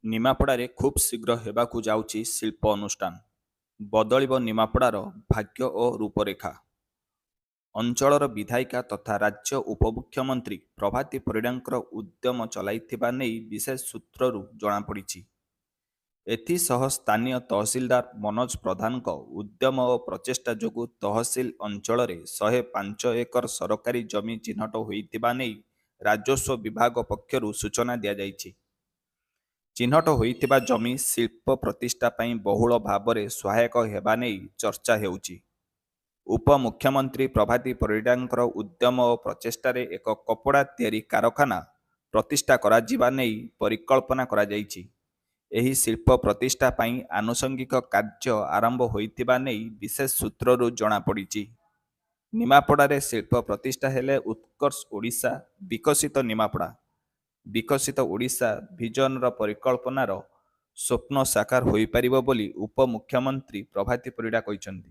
ନିମାପଡ଼ାରେ ଖୁବ୍ ଶୀଘ୍ର ହେବାକୁ ଯାଉଛି ଶିଳ୍ପ ଅନୁଷ୍ଠାନ। ବଦଳିବ ନିମାପଡ଼ାର ଭାଗ୍ୟ ଓ ରୂପରେଖା। ଅଞ୍ଚଳର ବିଧାୟିକା ତଥା ରାଜ୍ୟ ଉପମୁଖ୍ୟମନ୍ତ୍ରୀ ପ୍ରଭାତୀ ପରିଡ଼ାଙ୍କର ଉଦ୍ୟମ ଚଳାଇଥିବା ନେଇ ବିଶେଷ ସୂତ୍ରରୁ ଜଣାପଡ଼ିଛି। ଏଥିସହ ସ୍ଥାନୀୟ ତହସିଲଦାର ମନୋଜ ପ୍ରଧାନଙ୍କ ଉଦ୍ୟମ ଓ ପ୍ରଚେଷ୍ଟା ଯୋଗୁଁ ତହସିଲ ଅଞ୍ଚଳରେ 105 ଏକର ସରକାରୀ ଜମି ଚିହ୍ନଟ ହୋଇଥିବା ନେଇ ରାଜସ୍ୱ ବିଭାଗ ପକ୍ଷରୁ ସୂଚନା ଦିଆଯାଇଛି। ଚିହ୍ନଟ ହୋଇଥିବା ଜମି ଶିଳ୍ପ ପ୍ରତିଷ୍ଠା ପାଇଁ ବହୁଳ ଭାବରେ ସହାୟକ ହେବା ନେଇ ଚର୍ଚ୍ଚା ହେଉଛି। ଉପମୁଖ୍ୟମନ୍ତ୍ରୀ ପ୍ରଭାତୀ ପରିଡ଼ାଙ୍କର ଉଦ୍ୟମ ଓ ପ୍ରଚେଷ୍ଟାରେ ଏକ କପଡ଼ା ତିଆରି କାରଖାନା ପ୍ରତିଷ୍ଠା କରାଯିବା ନେଇ ପରିକଳ୍ପନା କରାଯାଇଛି। ଏହି ଶିଳ୍ପ ପ୍ରତିଷ୍ଠା ପାଇଁ ଆନୁଷଙ୍ଗିକ କାର୍ଯ୍ୟ ଆରମ୍ଭ ହୋଇଥିବା ନେଇ ବିଶେଷ ସୂତ୍ରରୁ ଜଣାପଡ଼ିଛି। ନିମାପଡ଼ାରେ ଶିଳ୍ପ ପ୍ରତିଷ୍ଠା ହେଲେ ଉତ୍କର୍ଷ ଓଡ଼ିଶା, ବିକଶିତ ନିମାପଡ଼ା, ବିକଶିତ ଓଡ଼ିଶା ଭିଜନର ପରିକଳ୍ପନାର ସ୍ୱପ୍ନ ସାକାର ହୋଇପାରିବ ବୋଲି ଉପମୁଖ୍ୟମନ୍ତ୍ରୀ ପ୍ରଭାତୀ ପରିଡ଼ା କହିଛନ୍ତି।